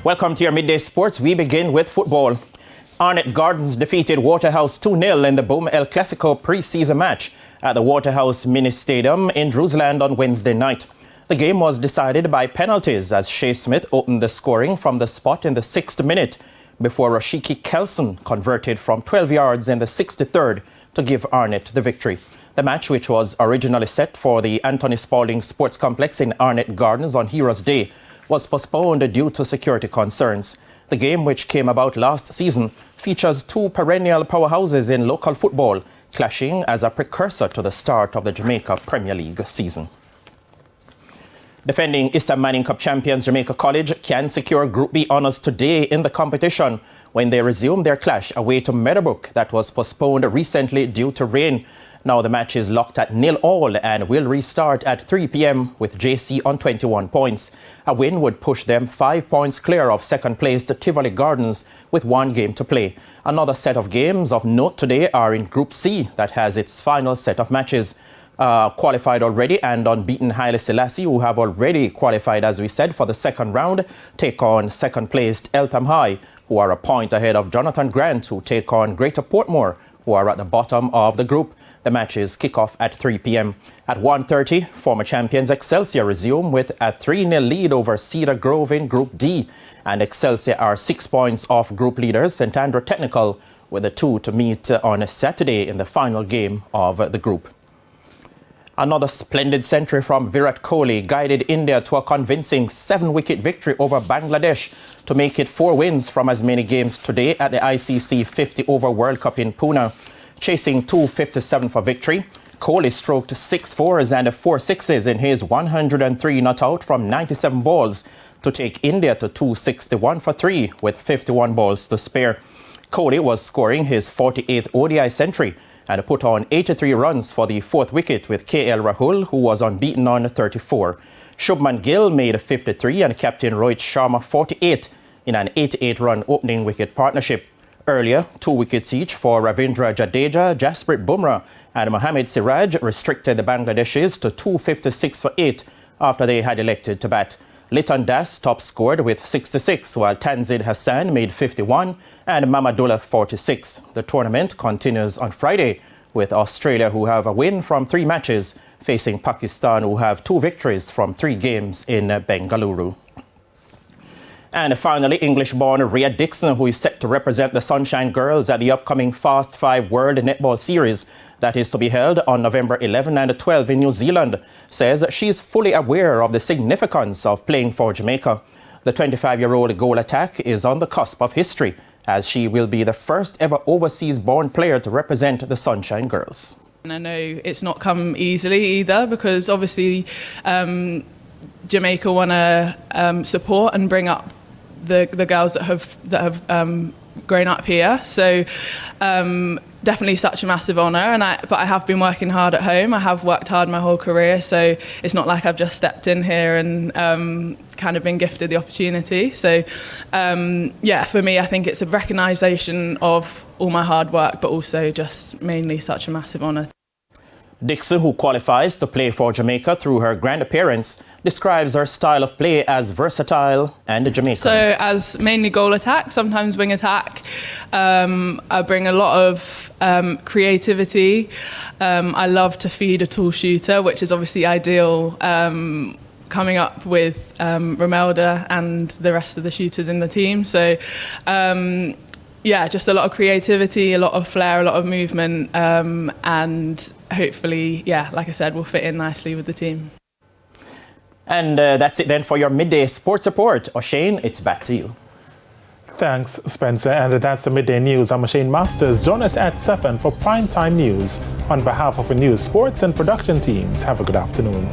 Welcome to your Midday Sports. We begin with football. Arnett Gardens defeated Waterhouse 2-0 in the Boom El Classico pre-season match at the Waterhouse Mini Stadium in Jerusalem on Wednesday night. The game was decided by penalties as Shea Smith opened the scoring from the spot in the 6th minute before Rashiki Kelson converted from 12 yards in the 63rd to give Arnett the victory. The match, which was originally set for the Anthony Spalding Sports Complex in Arnett Gardens on Heroes Day, was postponed due to security concerns. The game, which came about last season, features two perennial powerhouses in local football, clashing as a precursor to the start of the Jamaica Premier League season. Defending Issa Manning Cup champions Jamaica College can secure Group B honours today in the competition when they resume their clash away to Meadowbrook that was postponed recently due to rain. Now the match is locked at 0-0 and will restart at 3 p.m. with JC on 21 points. A win would push them 5 points clear of second place to Tivoli Gardens with one game to play. Another set of games of note today are in Group C that has its final set of matches. Qualified already and unbeaten Haile Selassie, who have already qualified, as we said, for the second round, take on second-placed Eltham High, who are a point ahead of Jonathan Grant, who take on Greater Portmore, who are at the bottom of the group. The matches kick off at 3 p.m. At 1:30, former champions Excelsior resume with a 3-0 lead over Cedar Grove in Group D, and Excelsior are 6 points off group leaders St Andrew Technical, with the two to meet on a Saturday in the final game of the group. Another splendid century from Virat Kohli guided India to a convincing 7-wicket victory over Bangladesh to make it 4 wins from as many games today at the ICC 50-over World Cup in Pune. Chasing 257 for victory, Kohli stroked 6 fours and 4 sixes in his 103 not out from 97 balls to take India to 261 for 3 with 51 balls to spare. Kohli was scoring his 48th ODI century and put on 83 runs for the 4th wicket with KL Rahul, who was unbeaten on 34. Shubman Gill made 53 and captain Rohit Sharma 48 in an 88-run opening wicket partnership. Earlier, 2 wickets each for Ravindra Jadeja, Jasprit Bumrah and Mohammad Siraj restricted the Bangladeshis to 256 for 8 after they had elected to bat. Liton Das top scored with 66, while Tanzid Hassan made 51 and Mamadullah 46. The tournament continues on Friday with Australia, who have a win from 3 matches, facing Pakistan, who have 2 victories from 3 games in Bengaluru. And finally, English-born Rhea Dixon, who is set to represent the Sunshine Girls at the upcoming Fast 5 World Netball Series that is to be held on November 11 and 12 in New Zealand, says she is fully aware of the significance of playing for Jamaica. The 25-year-old goal attack is on the cusp of history, as she will be the first ever overseas-born player to represent the Sunshine Girls. And I know it's not come easily either, because obviously Jamaica want to support and bring up the girls that have grown up here. So definitely such a massive honour. But I have been working hard at home. I have worked hard my whole career, so it's not like I've just stepped in here and kind of been gifted the opportunity. So for me, I think it's a recognition of all my hard work, but also just mainly such a massive honour. Dixon, who qualifies to play for Jamaica through her grand appearance, describes her style of play as versatile and Jamaican. So as mainly goal attack, sometimes wing attack. I bring a lot of creativity. I love to feed a tall shooter, which is obviously ideal coming up with Romelda and the rest of the shooters in the team. So just a lot of creativity, a lot of flair, a lot of movement, and hopefully, like I said, we'll fit in nicely with the team. And that's it then for your Midday Sports Report. O'Shane, it's back to you. Thanks, Spencer. And that's the Midday News. I'm O'Shane Masters. Join us at 7 for Primetime News. On behalf of the news, sports and production teams, have a good afternoon.